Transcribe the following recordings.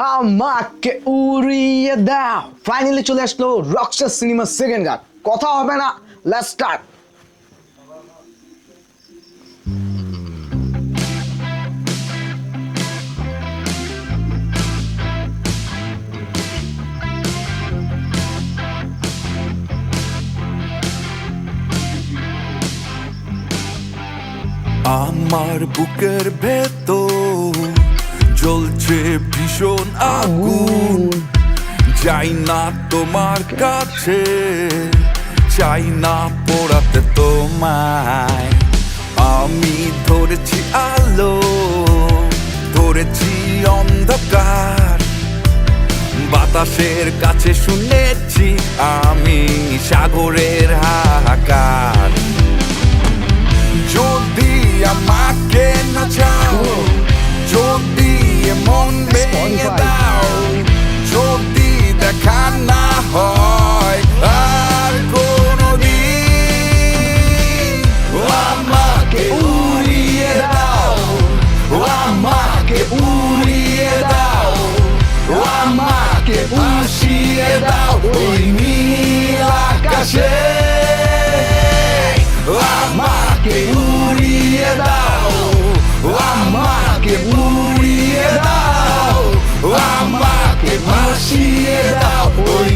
আমাকে উড়িয়ে দাও। ফাইনালি চলে আসলো রকস্টার সিনেমার সেকেন্ড গান। কথা হবে না, লেটস স্টার্ট। আমার বুকের ভেতর জ্বলছে ভীষণ আগুন, যাই না তোমার কাছে, চাই না পোড়াতে তোমায়। আমি ধরেছি আলো, ধরেছি অন্ধকার, বাতাসের কাছে শুনেছি আমি সাগরের হাহাকার। যদি আমাকে না চাও, যদি মন ভেঙে দাও, যদি দেখা না হয় আর কোনদিন, আমাকে উড়িয়ে দাও, আমাকে উড়িয়ে দাও, আমাকে ভাসিয়ে দাও ওই নীল আকাশে। আমাকে উড়িয়ে দাও, আমাকে উড়িয়ে দাও, আমাকে ভাসিয়ে দাও ওই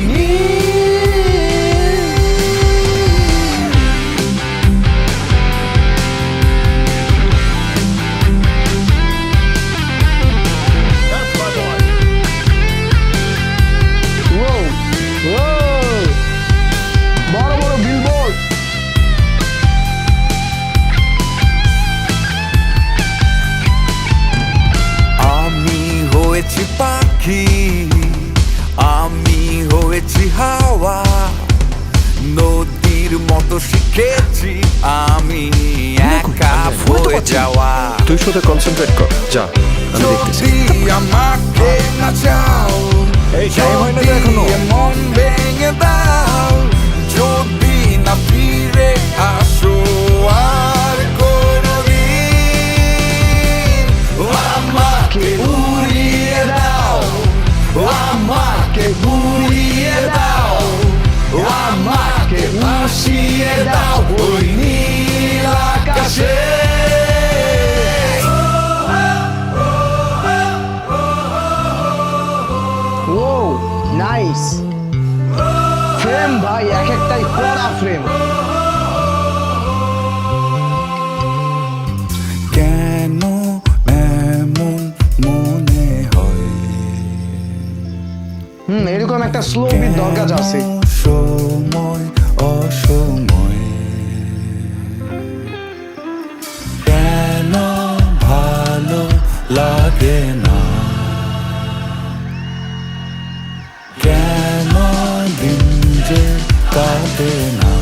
বড় বড় বিলবোর্ড। আমি হয়েছি পাখি, আমি হয়েছি হাওয়া, নদীর মতো শিখেছি আমি একা হয়ে যাওয়া। তুই শুধু কনসেন্ট্রেট কর, যা আমি দেখতেছি। যদি আমাকে না চাও, এই টাইম হয় না তো এখনো। মন ভেঙে দাও, যদি না ফিরে আসো আর কোনদিন, আমাকে উড়িয়ে দাও, আমাকে উড়িয়ে দাও, আমাকে ভাসিয়ে দাও ওই নীল আকাশে। ও নাইস ফ্রেম ভাই, এক একটাই কড়া ফ্রেম। কেন এমন মনে হয়, এরকম একটা স্লো বিট দরকার আছে। সময় অসময়, কেন ভালো লাগে না, কেন দিন যে কাটে না,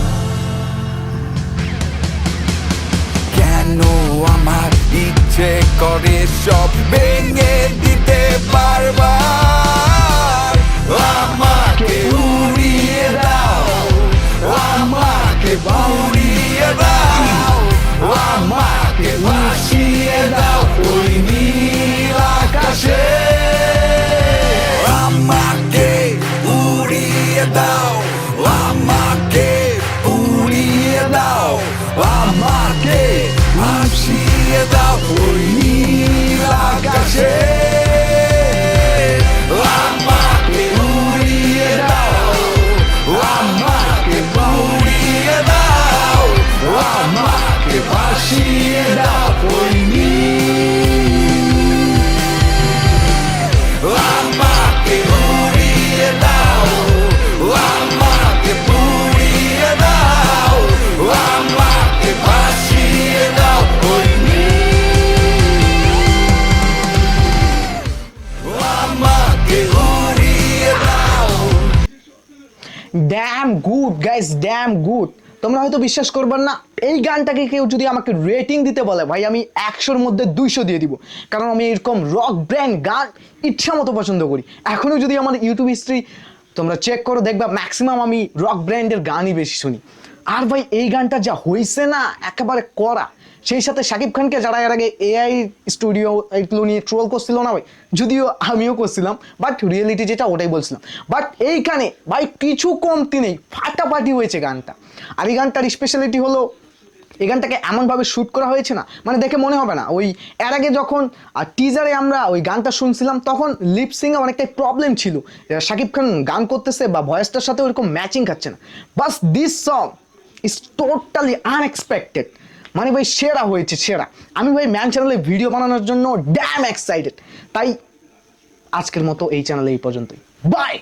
কেন আমার ইচ্ছে করে সব ভেঙে দিতে বারবার। আমাকে উড়িয়ে দাও, আমাকে উড়িয়ে দাও, আমাকে ভাসিয়ে দাও ওই নীল আকাশে। আমাকে উড়িয়ে দাও, আমাকে উড়িয়ে দাও, আমাকে ভাসিয়ে দাও ওই নীল আকাশে। আমাকে উড়িয়ে দাও, আমাকে উড়িয়ে দাও, আমাকে ভাসিয়ে দাও ওই নীল। আমাকে উড়িয়ে দাও, আমাকে উড়িয়ে দাও, আমাকে ভাসিয়ে দাও ওই নীল। আমাকে উড়িয়ে দাও। Dam good guys, dam good. তোমরা হয়তো বিশ্বাস করবে না, এই গানটাকে কেউ যদি আমাকে রেটিং দিতে বলে ভাই, আমি 100-র মধ্যে 200 দিয়ে দিব। কারণ আমি এরকম রক ব্র্যান্ড গান ইচ্ছা মতো পছন্দ করি। এখনও যদি আমার ইউটিউব হিস্ট্রি তোমরা চেক করো, দেখবা ম্যাক্সিমাম আমি রক ব্র্যান্ডের গানই বেশি শুনি। আর ভাই এই গানটা যা হয়েছে না, একেবারে করা সেই সাথে শাকিব খানকে যারা এর আগে এআই স্টুডিও এগুলো নিয়ে ট্রোল করছিল না ভাই, যদিও আমিও করছিলাম, বাট রিয়েলিটি যেটা ওটাই বলছিলাম। বাট এইখানে ভাই কিছু কমতি নেই, ফাটাফাটি হয়েছে গানটা। আর এই গানটার স্পেশালিটি হলো এই গানটাকে এমনভাবে শ্যুট করা হয়েছে না, মানে দেখে মনে হবে না ওই এর আগে যখন টিজারে আমরা ওই গানটা শুনছিলাম তখন লিপসিংয়ে অনেকটাই প্রবলেম ছিল, শাকিব খান গান করতেছে বা ভয়েসটার সাথে ওরকম ম্যাচিং খাচ্ছে না। বাস this song is totally unexpected, মানে ভাই সেরা হয়েছে সেরা। আমি ভাই ম্যান চ্যানেলে ভিডিও বানানোর জন্য ড্যাম এক্সাইটেড। তাই আজকের মতো এই চ্যানেলে এই পর্যন্তই, বাই।